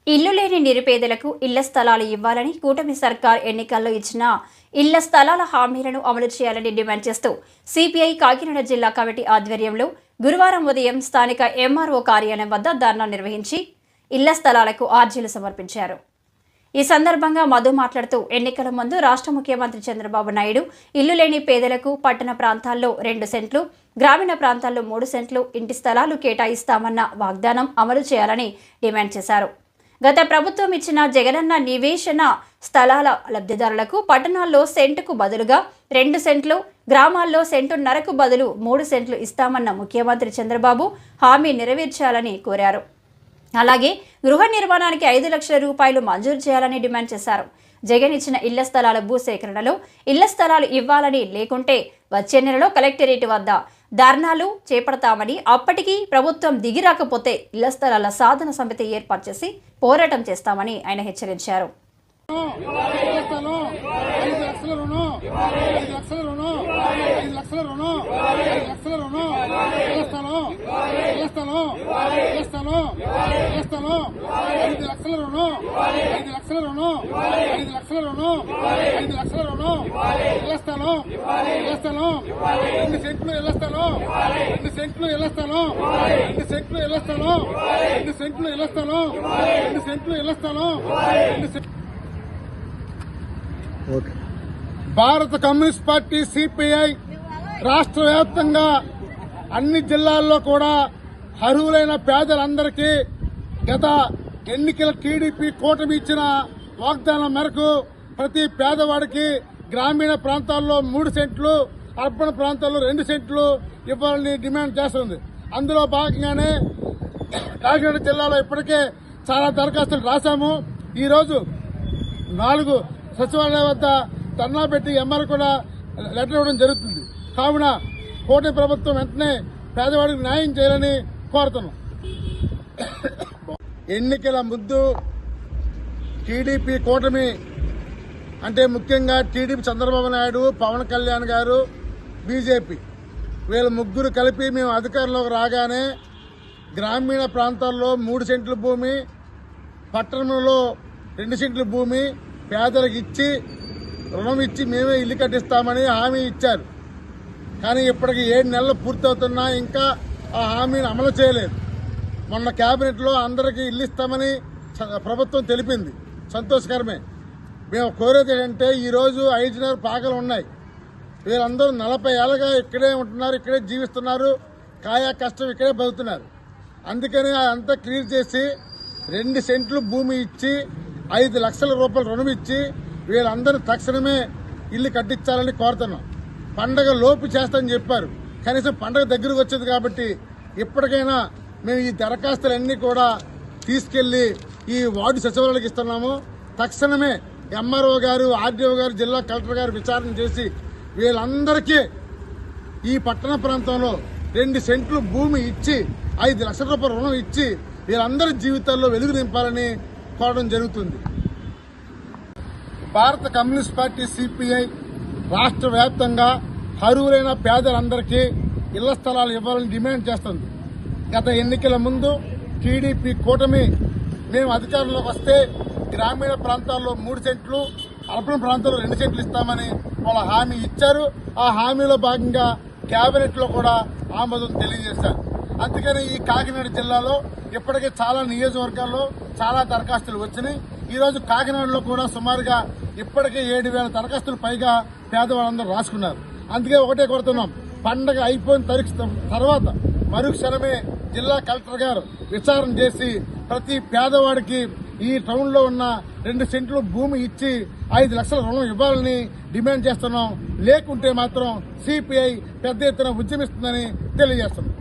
ఇల్లు లేని నిరుపేదలకు ఇళ్ల స్థలాలు ఇవ్వాలని కూటమి సర్కార్ ఎన్నికల్లో ఇచ్చిన ఇళ్ల స్థలాల హామీలను అమలు చేయాలని డిమాండ్ చేస్తూ సిపిఐ కాకినాడ జిల్లా కమిటీ ఆధ్వర్యంలో గురువారం ఉదయం స్థానిక ఎంఆర్ఓ కార్యాలయం వద్ద ధర్నా నిర్వహించి ఇళ్ల స్థలాలకు అర్జీలు సమర్పించారు. ఈ సందర్భంగా మధు మాట్లాడుతూ ఎన్నికల ముందు రాష్ట్ర ముఖ్యమంత్రి చంద్రబాబు నాయుడు ఇల్లు లేని పేదలకు పట్టణ ప్రాంతాల్లో 2 సెంట్లు, గ్రామీణ ప్రాంతాల్లో 3 సెంట్లు ఇంటి స్థలాలు కేటాయిస్తామన్న వాగ్దానం అమలు చేయాలని డిమాండ్ చేశారు. గత ప్రభుత్వం ఇచ్చిన జగనన్న నివేశన స్థలాల లబ్ధిదారులకు పట్టణాల్లో సెంటుకు బదులుగా 2 సెంట్లు, గ్రామాల్లో సెంటున్నరకు బదులు 3 సెంట్లు ఇస్తామన్న ముఖ్యమంత్రి చంద్రబాబు హామీ నెరవేర్చాలని కోరారు. అలాగే గృహ నిర్మాణానికి 5 లక్షల రూపాయలు మంజూరు చేయాలని డిమాండ్ చేశారు. జగన్ ఇచ్చిన ఇళ్ల స్థలాల భూసేకరణలో ఇళ్ల స్థలాలు ఇవ్వాలని, లేకుంటే వచ్చే నెలలో కలెక్టరేట్ వద్ద ధర్నాలు చేపడతామని, అప్పటికీ ప్రభుత్వం దిగిరాకపోతే ఇళ్ల స్థలాల సాధన సమితి ఏర్పాటు చేసి పోరాటం చేస్తామని ఆయన హెచ్చరించారు. భారత కమ్యూనిస్ట్ పార్టీ సిపిఐ రాష్ట్ర వ్యాప్తంగా అన్ని జిల్లాల్లో కూడా అర్హులైన పేదలందరికీ గత ఎన్నికల టీడీపీ కూటమి ఇచ్చిన వాగ్దానం మేరకు ప్రతి పేదవాడికి గ్రామీణ ప్రాంతాల్లో 3 సెంట్లు, అర్బన్ ప్రాంతాల్లో 2 సెంట్లు ఇవ్వాలని డిమాండ్ చేస్తుంది. అందులో భాగంగానే కాకినాడ జిల్లాలో ఇప్పటికే చాలా దరఖాస్తులు రాశాము. ఈరోజు 4 సచివాలయాల వద్ద ధర్నా పెట్టి ఎంఆర్ కూడా లెటర్ ఇవ్వడం జరుగుతుంది. కావున కూటమి ప్రభుత్వం వెంటనే పేదవాడికి న్యాయం చేయాలని కోరుతున్నాం. ఎన్నికల ముందు టీడీపీ కూటమి అంటే ముఖ్యంగా టీడీపీ చంద్రబాబు నాయుడు, పవన్ కళ్యాణ్ గారు, బీజేపీ వీళ్ళ ముగ్గురు కలిపి మేము అధికారంలోకి రాగానే గ్రామీణ ప్రాంతాల్లో 3 సెంట్ల భూమి, పట్టణంలో 2 సెంట్ల భూమి పేదలకు ఇచ్చి రుణం ఇచ్చి మేమే ఇల్లు కట్టిస్తామని హామీ ఇచ్చారు. కానీ ఇప్పటికి 7 నెలలు పూర్తవుతున్నా ఇంకా ఆ హామీని అమలు చేయలేదు. మొన్న కేబినెట్లో అందరికీ ఇల్లు ఇస్తామని ప్రభుత్వం తెలిపింది, సంతోషకరమే. మేము కోరేది ఏంటంటే ఈరోజు 5.5 పాకలు ఉన్నాయి. వీరందరూ 40 ఏళ్ళగా ఇక్కడే ఉంటున్నారు, ఇక్కడే జీవిస్తున్నారు, కాయా కష్టం ఇక్కడే బతుకుతున్నారు. అందుకని అదంతా క్లియర్ చేసి 2 సెంట్లు భూమి ఇచ్చి 5 లక్షల రూపాయలు రుణం ఇచ్చి వీళ్ళందరూ తక్షణమే ఇల్లు కట్టించాలని కోరుతున్నాం. పండగ లోపు చేస్తామని చెప్పారు, కనీసం పండగ దగ్గరకు వచ్చేది కాబట్టి ఇప్పటికైనా మేము ఈ దరఖాస్తులన్నీ కూడా తీసుకెళ్లి ఈ వార్డు సచివాలయాలకు ఇస్తున్నాము. తక్షణమే ఎంఆర్ఓ గారు, ఆర్డీఓ గారు, జిల్లా కలెక్టర్ గారు విచారణ చేసి వీళ్ళందరికీ ఈ పట్టణ ప్రాంతంలో 2 సెంట్లు భూమి ఇచ్చి 5 లక్షల రూపాయల రుణం ఇచ్చి వీళ్ళందరి జీవితాల్లో వెలుగు నింపాలని కోరడం జరుగుతుంది. భారత కమ్యూనిస్ట్ పార్టీ సిపిఐ రాష్ట్ర వ్యాప్తంగా అర్హులైన పేదలందరికీ ఇళ్ల స్థలాలు ఇవ్వాలని డిమాండ్ చేస్తుంది. గత ఎన్నికల ముందు టీడీపీ కూటమి మేము అధికారంలోకి వస్తే గ్రామీణ ప్రాంతాల్లో 3 సెంట్లు, అర్బన్ ప్రాంతాల్లో 2 సెంట్లు ఇస్తామని వాళ్ళ హామీ ఇచ్చారు. ఆ హామీలో భాగంగా కేబినెట్లో కూడా ఆమోదం తెలియజేశారు. అందుకని ఈ కాకినాడ జిల్లాలో ఇప్పటికే చాలా నియోజకవర్గాల్లో చాలా దరఖాస్తులు వచ్చినాయి. ఈరోజు కాకినాడలో కూడా సుమారుగా ఇప్పటికే 7,000 దరఖాస్తులు పైగా పేదవాళ్ళందరూ రాసుకున్నారు. అందుకే ఒకటే కోరుతున్నాం, పండగ అయిపోయిన తర్వాత మరుక్షణమే జిల్లా కలెక్టర్ గారు విచారణ చేసి ప్రతి పేదవాడికి ఈ టౌన్లో ఉన్న 2 సెంట్లు భూమి ఇచ్చి 5 లక్షల రుణం ఇవ్వాలని డిమాండ్ చేస్తున్నాం. లేకుంటే మాత్రం సిపిఐ పెద్ద ఎత్తున ఉద్యమిస్తుందని తెలియజేస్తున్నాం.